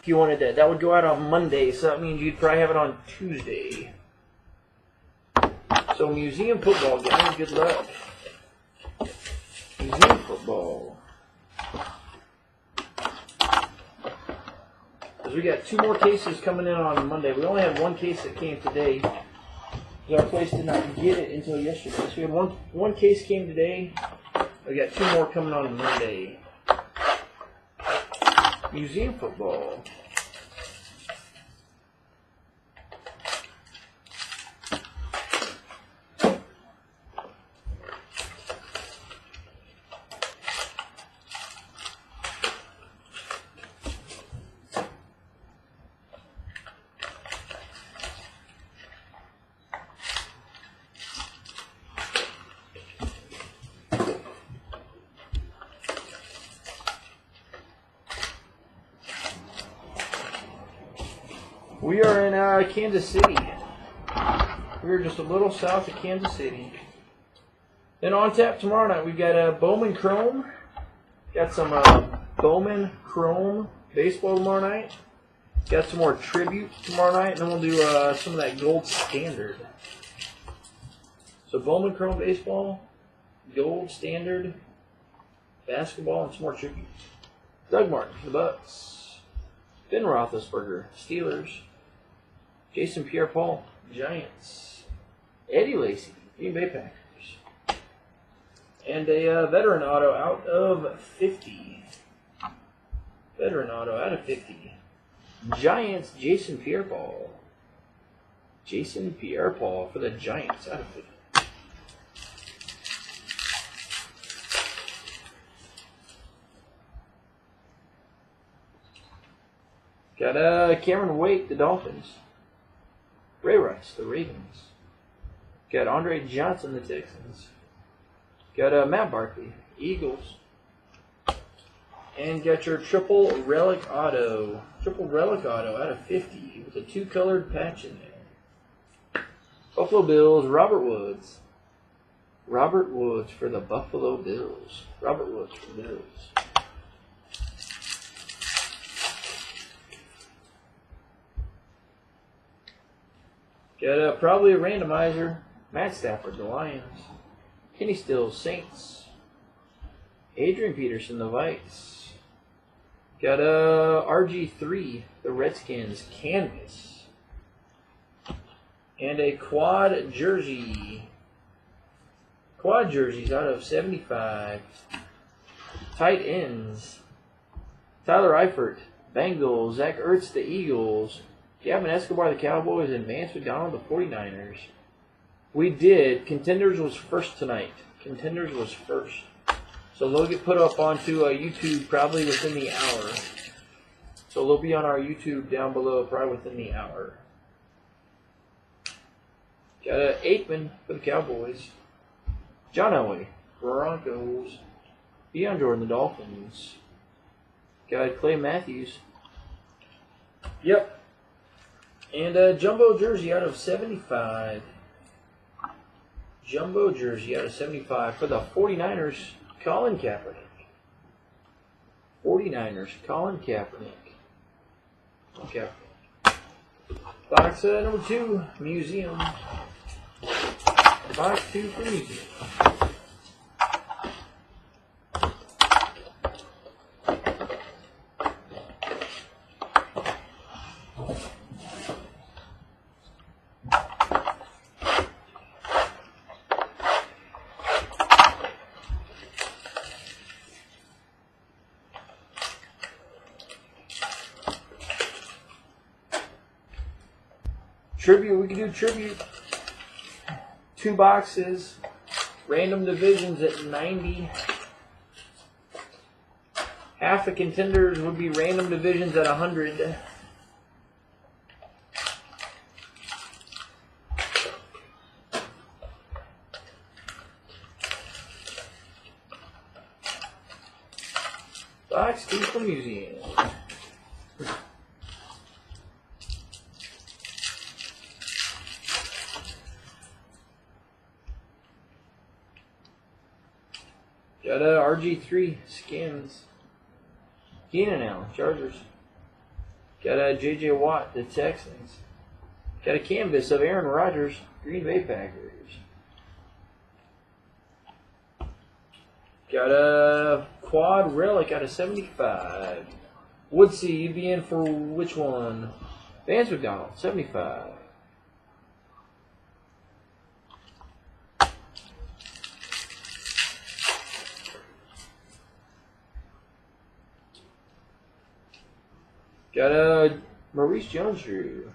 If you wanted that, that would go out on Monday, so that means you'd probably have it on Tuesday. So museum football, guys, good luck. Museum football. Because we got 2 more cases coming in on Monday. We only had 1 case that came today. Our place did not get it until yesterday. So we had one case came today. We got 2 more coming on Monday. Museum football. We are in Kansas City. We're just a little south of Kansas City. Then on tap tomorrow night, we've got Bowman Chrome. Got some Bowman Chrome baseball tomorrow night. Got some more tribute tomorrow night, and then we'll do some of that gold standard. So Bowman Chrome baseball, gold standard, basketball, and some more tribute. Doug Martin for the Bucks. Ben Roethlisberger, Steelers. Jason Pierre-Paul, Giants. Eddie Lacy, Green Bay Packers. And a veteran auto out of 50. Veteran auto out of 50. Giants, Jason Pierre-Paul. Jason Pierre-Paul for the Giants out of 50. Got Cameron Wake, the Dolphins. Ray Rice, the Ravens. Got Andre Johnson, the Texans. Got Matt Barkley, Eagles. And got your triple relic auto. Triple relic auto out of 50 with a 2-colored patch in there. Buffalo Bills, Robert Woods. Robert Woods for the Buffalo Bills. Robert Woods for the Bills. Got probably a randomizer. Matt Stafford, the Lions. Kenny Stills, Saints. Adrian Peterson, the Vikes. Got RG3, the Redskins, canvas. And a quad jersey. Quad jerseys out of 75. Tight ends. Tyler Eifert, Bengals. Zach Ertz, the Eagles. Gavin Escobar, the Cowboys, and Vance McDonald, the 49ers. We did. Contenders was first tonight. Contenders was first. So they'll get put up onto YouTube probably within the hour. So they'll be on our YouTube down below probably within the hour. Got Aikman for the Cowboys. John Elway, Broncos. Deion Jordan, the Dolphins. Got Clay Matthews. Yep. And a jumbo jersey out of 75. Jumbo jersey out of 75 for the 49ers, Colin Kaepernick. 49ers, Colin Kaepernick. Okay. Box number 2, Museum. Box 2 for Museum. Tribute, we can do tribute. 2 boxes. Random divisions at 90. Half the contenders would be random divisions at 100. Box 2 for Museum. Got RG3 skins. Keenan Allen, Chargers. Got a J.J. Watt, the Texans. Got a canvas of Aaron Rodgers, Green Bay Packers. Got a quad relic out of 75. Woodsy, you'd be in for which one? Vance McDonald, 75. Got a Maurice Jones-Drew,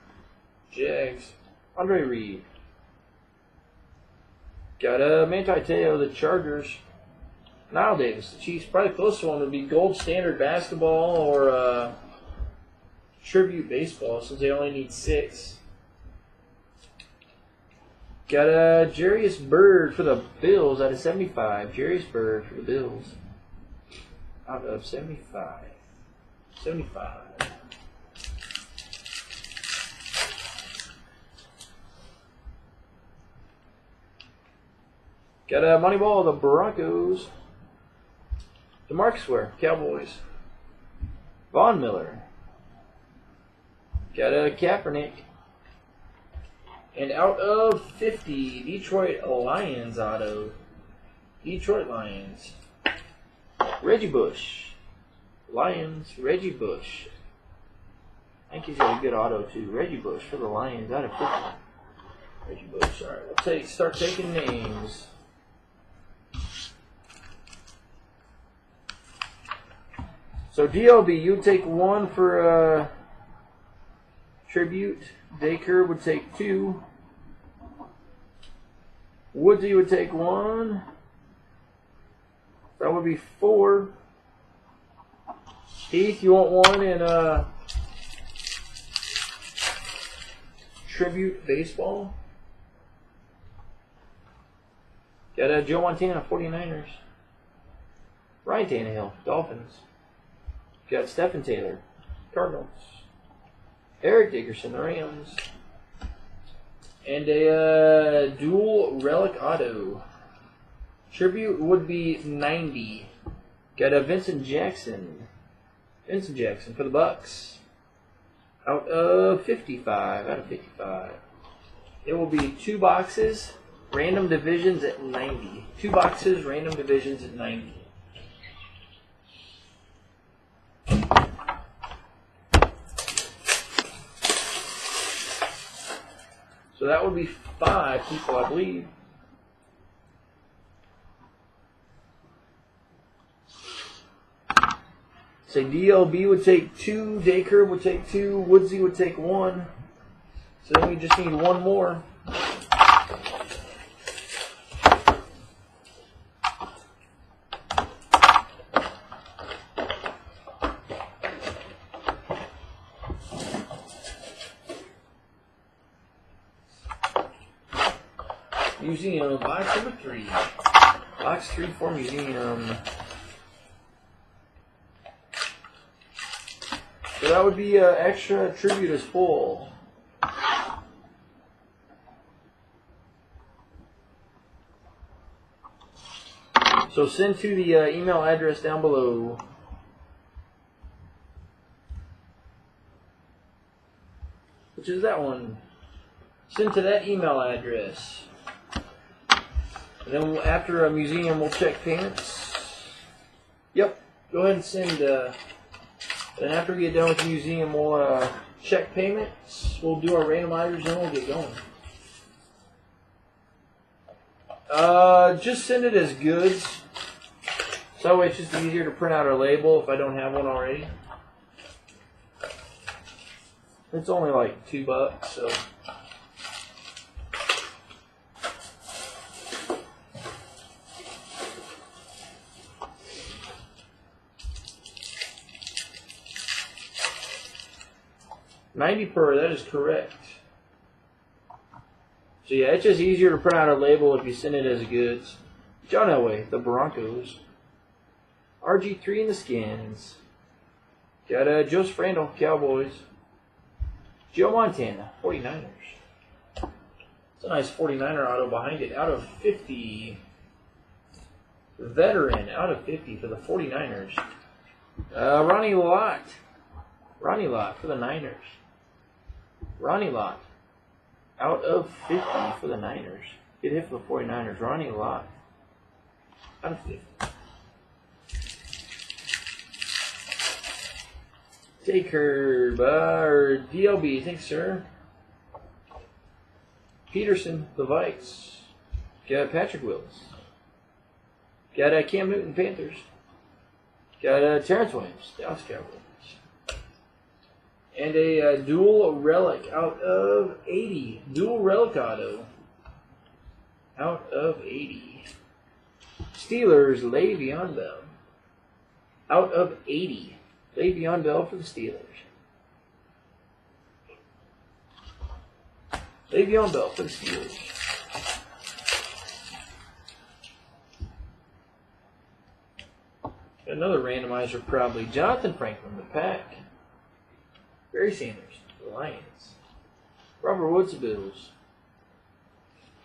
Jags, Andre Reed. Got a Manti Te'o, the Chargers. Niall Davis, the Chiefs. Probably the closest one would be Gold Standard Basketball or Tribute Baseball, since they only need 6. Got a Jarius Byrd for the Bills out of 75. Jarius Byrd for the Bills out of 75. 75. Got a Moneyball of the Broncos. DeMarcus Ware, Cowboys. Von Miller. Got a Kaepernick. And out of 50, Detroit Lions auto. Detroit Lions. Reggie Bush. Lions, Reggie Bush. I think he's got a good auto too. Reggie Bush for the Lions out of 50. Reggie Bush. All right, we'll start taking names. So DLB, you would take 1 for Tribute. Dacre would take 2. Woodsy would take 1. That would be 4. Heath, you want 1 in Tribute Baseball? Got Joe Montana, 49ers. Ryan Tannehill, Dolphins. Got Stephen Taylor, Cardinals. Eric Dickerson, the Rams. And a dual relic auto. Tribute would be 90. Got a Vincent Jackson. Vincent Jackson for the Bucks. Out of 55. Out of 55. It will be 2 boxes, random divisions at 90. 2 boxes, random divisions at 90. So that would be 5 people, I believe. Say DLB would take 2, Dacre would take 2, Woodsy would take 1. So then we just need 1 more. Museum, box number 3. Box 3 for Museum. So that would be extra tribute is full. So send to the email address down below. Which is that one. Send to that email address. And then after a museum, we'll check payments. Yep. Go ahead and send. And after we get done with the museum, we'll check payments. We'll do our randomizers, and then we'll get going. Just send it as goods. So that way it's just easier to print out our label if I don't have one already. It's only like $2, so. $90 per, that is correct. So yeah, it's just easier to print out a label if you send it as goods. John Elway, the Broncos. RG3 in the Skins. Got Joseph Randall, Cowboys. Joe Montana, 49ers. It's a nice 49er auto behind it. Out of 50. Veteran, out of 50 for the 49ers. Ronnie Lott. Ronnie Lott for the Niners. Ronnie Lott. Out of 50 for the Niners. Get hit for the 49ers. Ronnie Lott. Out of 50. Take her, or DLB. Thanks, sir. Peterson, the Vikes. Got Patrick Willis. Got Cam Newton, Panthers. Got Terrence Williams, Dallas Cowboys. And a dual relic out of 80. Dual relic auto. Out of 80. Steelers, Le'Veon Bell. Out of 80. Le'Veon Bell for the Steelers. Le'Veon Bell for the Steelers. Another randomizer probably. Jonathan Franklin, the Pack. Barry Sanders, the Lions. Robert Woods, the Bills.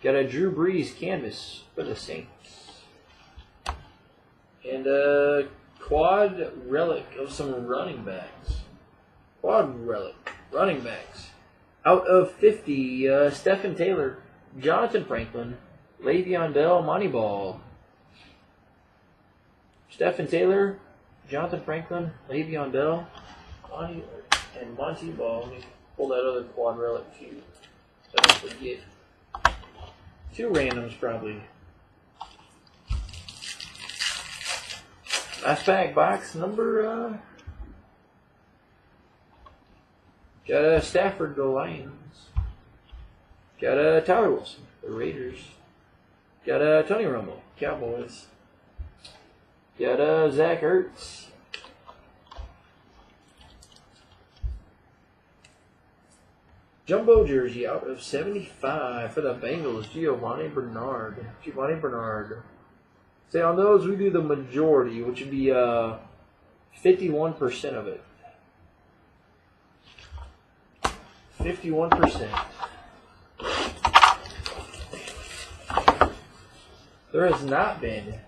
Got a Drew Brees canvas for the Saints. And a quad relic of some running backs. Quad relic, running backs. Out of 50, Stephen Taylor, Jonathan Franklin, Le'Veon Bell, Monty Ball. Stephen Taylor, Jonathan Franklin, Le'Veon Bell, and Monty Ball. Let me pull that other quad relic too, so I don't forget. 2 randoms probably. Last pack box number. Got Stafford, the Lions. Got Tyler Wilson, the Raiders. Got Tony Romo, Cowboys. Got Zach Ertz. Jumbo jersey out of 75 for the Bengals, Giovanni Bernard. Say on those we do the majority, which would be 51% of it. 51%. There's not been.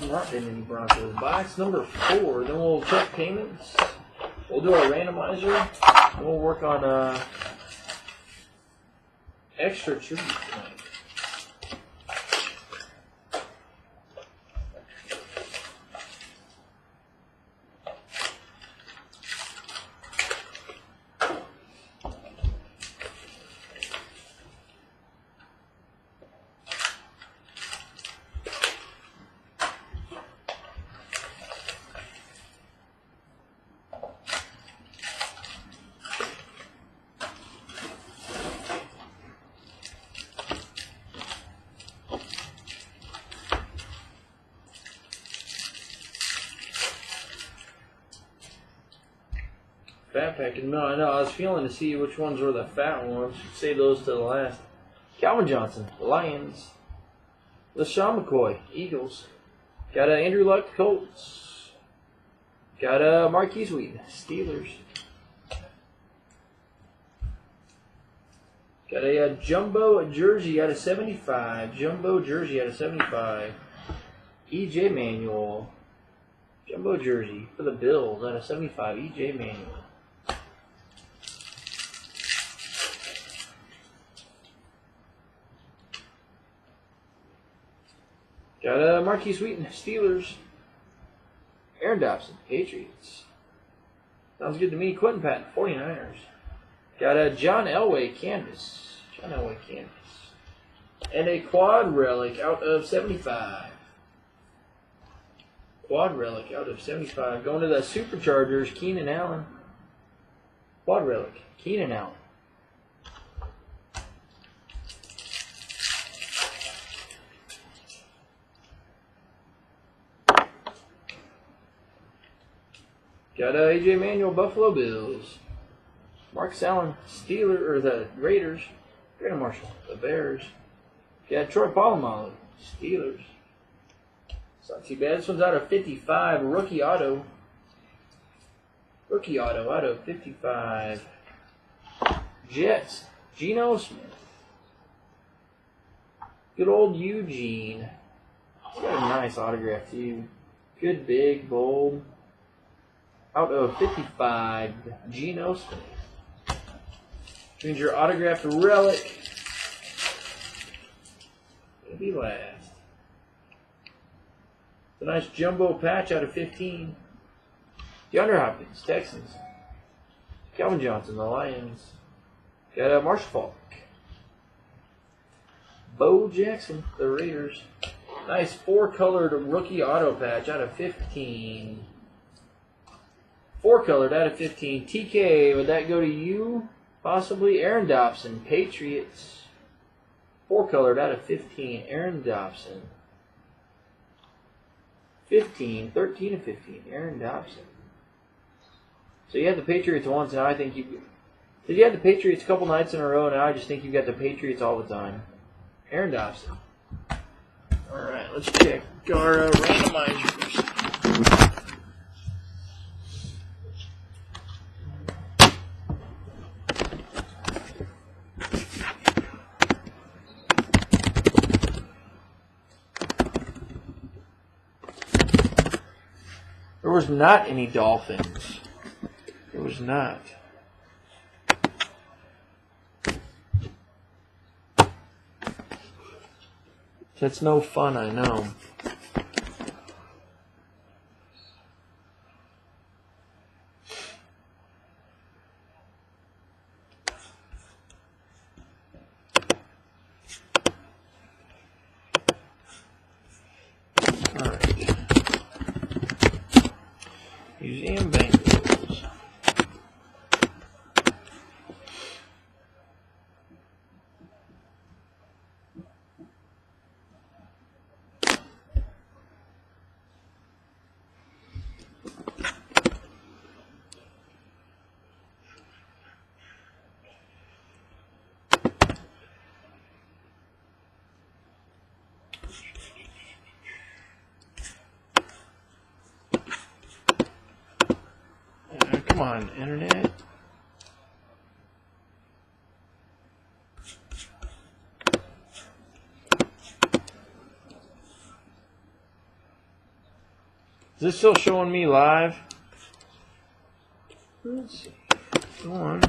Not been any Broncos. Box number 4. Then we'll check payments. We'll do our randomizer. And we'll work on extra tribute tonight. Fat packing. No, I know. I was feeling to see which ones were the fat ones. Save those to the last. Calvin Johnson, the Lions. LaShawn McCoy, Eagles. Got Andrew Luck, Colts. Got Marquise Wheaton, Steelers. Got a jumbo jersey out of 75. Jumbo jersey out of 75. E.J. Manuel. Jumbo jersey for the Bills out of 75. E.J. Manuel. Got Marquise Wheaton, Steelers. Aaron Dobson, Patriots. Sounds good to me. Quentin Patton, 49ers. Got John Elway, canvas. And a quad relic out of 75. Quad relic out of 75. Going to the Superchargers, Keenan Allen. Quad relic, Keenan Allen. Got A.J. Manuel, Buffalo Bills. Marcus Allen, the Raiders. Brandon Marshall, the Bears. Got Troy Polamalu, Steelers. It's not too bad. This one's out of 55. Rookie auto out of 55. Jets, Geno Smith. Good old Eugene. It's got a nice autograph too. Good, big, bold. Out of 55, Geno Smith. Means your autographed relic will be last. It's a nice jumbo patch out of 15. DeAndre Hopkins, Texans. Calvin Johnson, the Lions. Got a Marshall Faulk. Bo Jackson, the Raiders. Nice 4-colored rookie auto patch out of 15. 4-colored out of 15. TK, would that go to you? Possibly. Aaron Dobson, Patriots. 4-colored out of 15. Aaron Dobson. 13 of 15. Aaron Dobson. So you had the Patriots once, now I think you... Did you have the Patriots a couple nights in a row, now I just think you got the Patriots all the time. Aaron Dobson. Alright, let's check our randomizers. There was not any Dolphins. There was not. That's no fun, I know. Museum Bengals. Come on, internet. Is this still showing me live? Let's see. Go on.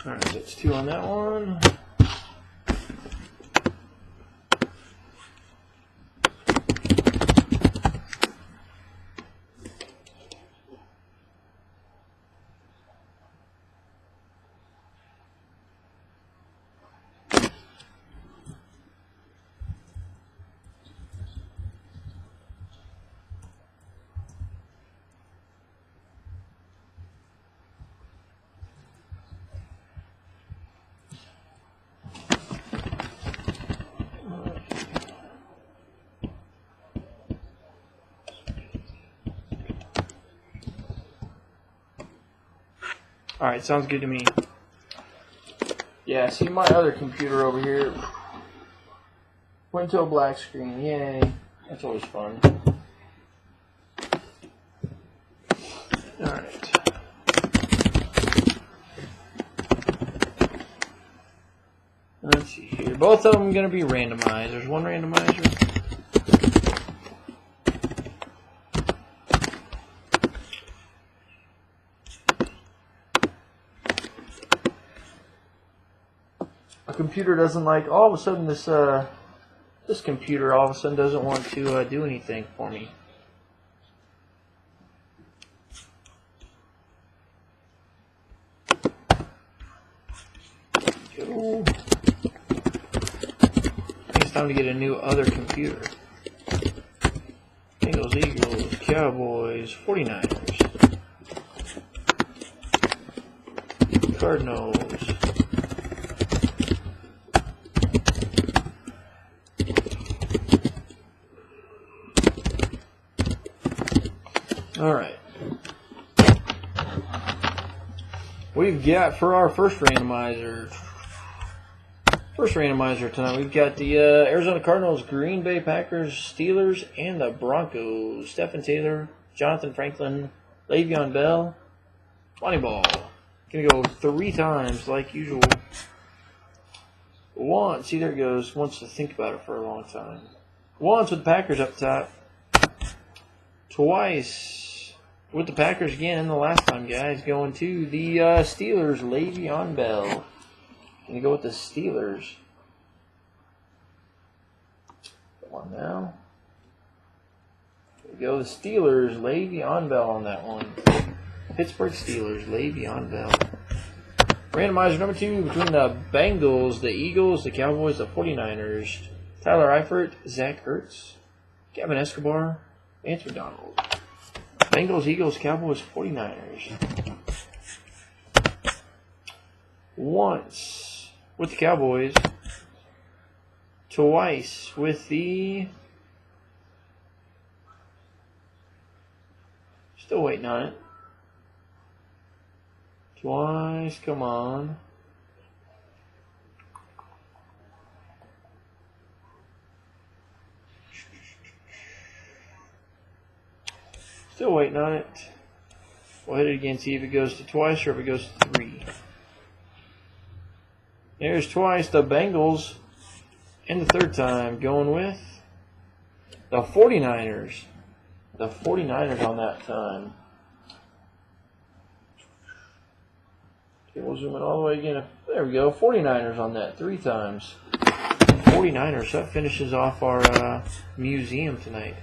Alright, that's 2 on that one. Alright, sounds good to me. Yeah, see my other computer over here. Went to a black screen, yay. That's always fun. Alright. Let's see here. Both of them are going to be randomized. There's one randomizer. A computer doesn't like, all of a sudden this computer all of a sudden doesn't want to do anything for me. Go. I think it's time to get a new other computer. Bengals, Eagles, Cowboys, 49ers, Cardinals. Alright. We've got for our first randomizer tonight, we've got the Arizona Cardinals, Green Bay Packers, Steelers, and the Broncos. Stephen Taylor, Jonathan Franklin, Le'Veon Bell, Money Ball. Gonna go 3 times like usual. Once, see there it goes, wants to think about it for a long time. Once with the Packers up top. Twice with the Packers again the last time, guys. Going to the Steelers, Le'Veon Bell. Gonna go with the Steelers. Come on now. Here we go, the Steelers, Le'Veon Bell on that one. Pittsburgh Steelers, Le'Veon Bell. Randomizer number 2 between the Bengals, the Eagles, the Cowboys, the 49ers. Tyler Eifert, Zach Ertz, Gavin Escobar, Anthony Donald. Bengals, Eagles, Cowboys, 49ers. Once with the Cowboys. Twice with the... Still waiting on it. Twice, come on. Still waiting on it. We'll hit it again, see if it goes to twice or if it goes to 3. There's twice, the Bengals. And the third time, going with the 49ers. The 49ers on that time. Okay, we'll zoom in all the way again. There we go, 49ers on that 3 times. 49ers, that finishes off our museum tonight.